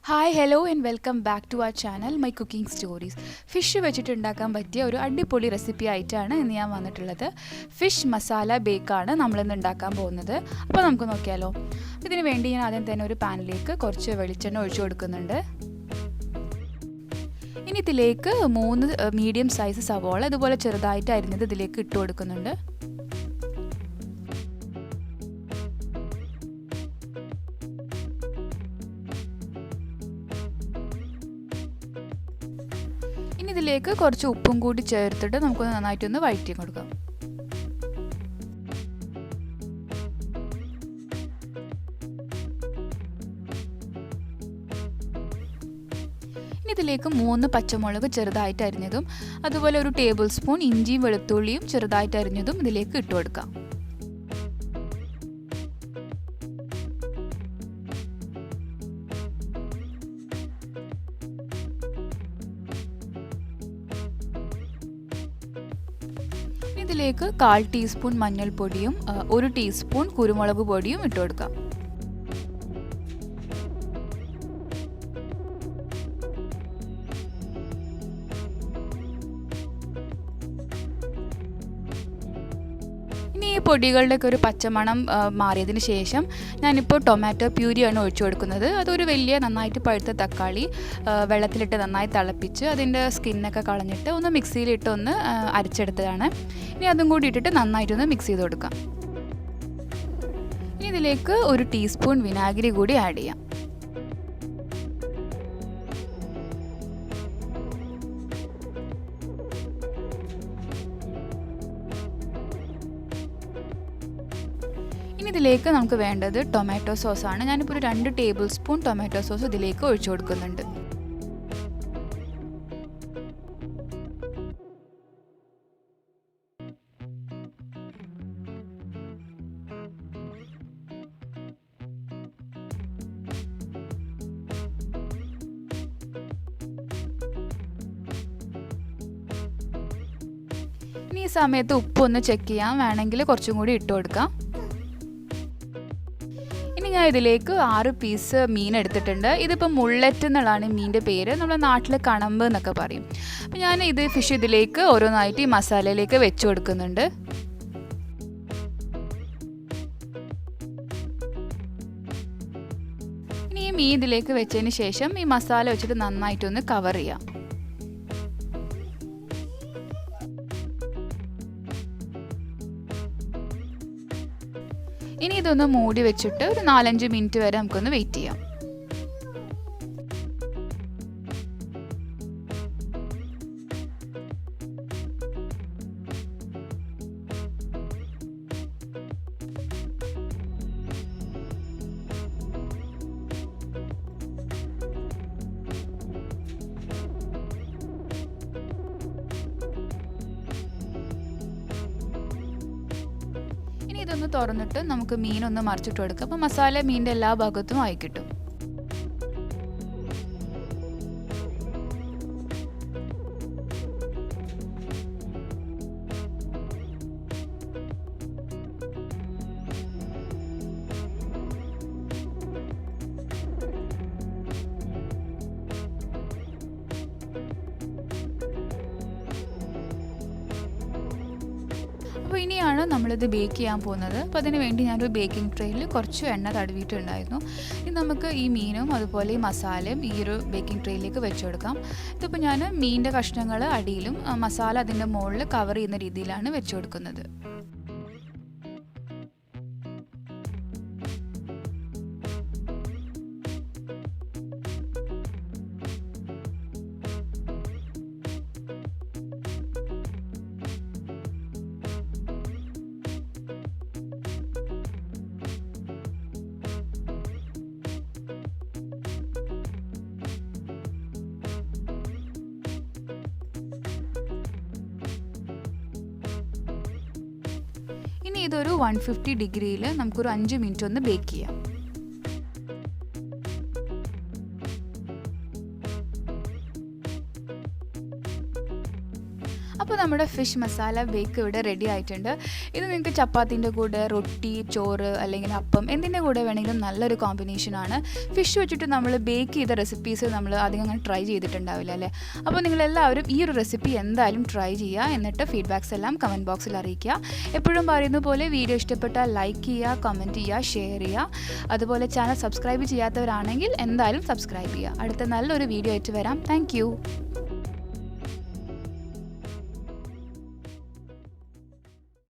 Hi, hello and welcome back to our channel, My Cooking Stories. Fish വെച്ചിട്ടുണ്ടാക്കാൻ പറ്റിയ ഒരു അടിപൊളി recipe ആയിട്ടാണ് ഇന്ന് ഞാൻ വന്നിട്ടുള്ളത്. ഫിഷ് മസാല ബേക്ക് ആണ് നമ്മൾ ഇന്ന് ഉണ്ടാക്കാൻ പോകുന്നത്. അപ്പോൾ നമുക്ക് നോക്കിയാലോ. ഇതിനു വേണ്ടി ഞാൻ ആദ്യം തന്നെ ഒരു പാനിലേക്ക് കുറച്ച് വെളിച്ചെണ്ണ ഒഴിച്ചു കൊടുക്കുന്നുണ്ട്. ഇനി ഇതിലേക്ക് 3 മീഡിയം സൈസ് സവാള ഇതുപോലെ ചെറുതായിട്ട് അരിഞ്ഞത് ഇതിലേക്ക് ഇട്ട് കൊടുക്കുന്നുണ്ട്. ഇനി ഇതിലേക്ക് കുറച്ച് ഉപ്പും കൂടി ചേർത്തിട്ട് നമുക്ക് നന്നായിട്ടൊന്ന് വഴറ്റി കൊടുക്കാം. ഇനി ഇതിലേക്ക് 3 പച്ചമുളക് ചെറുതായിട്ട് അരിഞ്ഞതും അതുപോലെ ഒരു ടേബിൾ സ്പൂൺ ഇഞ്ചിയും വെളുത്തുള്ളിയും ചെറുതായിട്ട് അരിഞ്ഞതും ഇതിലേക്ക് ഇട്ട് കൊടുക്കാം. ഇതിലേക്ക് 1/4 ടീസ്പൂൺ മഞ്ഞൾപ്പൊടിയും 1 ടീസ്പൂൺ കുരുമുളക് പൊടിയും ഇട്ട് കൊടുക്കാം. ഇനി ഈ പൊടികളുടെയൊക്കെ ഒരു പച്ചമണം മാറിയതിന് ശേഷം ഞാനിപ്പോൾ ടൊമാറ്റോ പ്യൂരിയാണ് ഒഴിച്ചു കൊടുക്കുന്നത്. അതൊരു വലിയ നന്നായിട്ട് പഴുത്ത തക്കാളി വെള്ളത്തിലിട്ട് നന്നായി തിളപ്പിച്ച് അതിൻ്റെ സ്കിന്നൊക്കെ കളഞ്ഞിട്ട് ഒന്ന് മിക്സിയിലിട്ട് ഒന്ന് അരച്ചെടുത്തതാണ്. ഇനി അതും കൂടി ഇട്ടിട്ട് നന്നായിട്ടൊന്ന് മിക്സ് ചെയ്ത് കൊടുക്കാം. ഇനി ഇതിലേക്ക് 1 ടീസ്പൂൺ വിനാഗിരി കൂടി ആഡ് ചെയ്യാം. ഇനി ഇതിലേക്ക് നമുക്ക് വേണ്ടത് ടൊമാറ്റോ സോസാണ്. ഞാനിപ്പോൾ ഒരു 2 ടേബിൾ സ്പൂൺ ടൊമാറ്റോ സോസ് ഇതിലേക്ക് ഒഴിച്ചു കൊടുക്കുന്നുണ്ട്. ഇനി ഈ സമയത്ത് ഉപ്പ് ഒന്ന് ചെക്ക് ചെയ്യാം, വേണമെങ്കിൽ കുറച്ചും കൂടി ഇട്ട് കൊടുക്കാം. ഇനി ഞാൻ ഇതിലേക്ക് 6 പീസ് മീൻ എടുത്തിട്ടുണ്ട്. ഇതിപ്പോൾ മുള്ളറ്റ് എന്നുള്ളതാണ് മീനിൻ്റെ പേര്. നമ്മുടെ നാട്ടിൽ കണമ്പ് എന്നൊക്കെ പറയും. അപ്പം ഞാൻ ഇത് ഫിഷ് ഇതിലേക്ക് ഓരോന്നായിട്ട് ഈ മസാലയിലേക്ക് വെച്ച് കൊടുക്കുന്നുണ്ട്. ഇനി ഈ മീൻ ഇതിലേക്ക് വെച്ചതിന് ശേഷം ഈ മസാല വെച്ചിട്ട് നന്നായിട്ടൊന്ന് കവർ ചെയ്യാം. ഇനി ഇതൊന്ന് മൂടി വെച്ചിട്ട് ഒരു 4-5 മിനിറ്റ് വരെ നമുക്കൊന്ന് വെയിറ്റ് ചെയ്യാം. ഇതൊന്ന് തുറന്നിട്ട് നമുക്ക് മീനൊന്ന് മറിച്ചിട്ട് കൊടുക്കാം. അപ്പോൾ മസാല മീനിൻ്റെ എല്ലാ ഭാഗത്തും ആയി കിട്ടും. അപ്പോൾ ഇനിയാണ് നമ്മളിത് ബേക്ക് ചെയ്യാൻ പോകുന്നത്. അപ്പോൾ അതിന് വേണ്ടി ഞാനൊരു ബേക്കിംഗ് ട്രേയിൽ കുറച്ച് എണ്ണ തടവിയിട്ടുണ്ടായിരുന്നു. ഇനി നമുക്ക് ഈ മീനും അതുപോലെ ഈ മസാലയും ഈ ഒരു ബേക്കിംഗ് ട്രേയിലേക്ക് വെച്ച് കൊടുക്കാം. ഇതിപ്പോൾ ഞാൻ മീനിൻ്റെ കഷ്ണങ്ങൾ അടിയിലും മസാല അതിൻ്റെ മുകളിൽ കവർ ചെയ്യുന്ന രീതിയിലാണ് വെച്ച് കൊടുക്കുന്നത്. ഇനി ഇതൊരു 150 ഡിഗ്രിയിൽ നമുക്കൊരു 5 മിനിറ്റ് ഒന്ന് ബേക്ക് ചെയ്യാം. അപ്പോൾ നമ്മുടെ ഫിഷ് മസാല ബേക്ക് ഇവിടെ റെഡി ആയിട്ടുണ്ട്. ഇത് നിങ്ങൾക്ക് ചപ്പാത്തിൻ്റെ കൂടെ, റൊട്ടി, ചോറ് അല്ലെങ്കിൽ അപ്പം എന്തിൻ്റെ കൂടെ വേണമെങ്കിലും നല്ലൊരു കോമ്പിനേഷനാണ്. ഫിഷ് വെച്ചിട്ട് നമ്മൾ ബേക്ക് ചെയ്ത റെസിപ്പീസ് നമ്മൾ അധികം അങ്ങനെ ട്രൈ ചെയ്തിട്ടുണ്ടാവില്ല അല്ലേ. അപ്പോൾ നിങ്ങളെല്ലാവരും ഈ ഒരു റെസിപ്പി എന്തായാലും ട്രൈ ചെയ്യുക. എന്നിട്ട് ഫീഡ്ബാക്സ് എല്ലാം കമൻറ്റ് ബോക്സിൽ അറിയിക്കുക. എപ്പോഴും പറയുന്ന പോലെ വീഡിയോ ഇഷ്ടപ്പെട്ടാൽ ലൈക്ക് ചെയ്യുക, കമൻറ്റ് ചെയ്യുക, ഷെയർ ചെയ്യുക. അതുപോലെ ചാനൽ സബ്സ്ക്രൈബ് ചെയ്യാത്തവരാണെങ്കിൽ എന്തായാലും സബ്സ്ക്രൈബ് ചെയ്യുക. അടുത്ത നല്ലൊരു വീഡിയോ ആയിട്ട് വരാം. താങ്ക്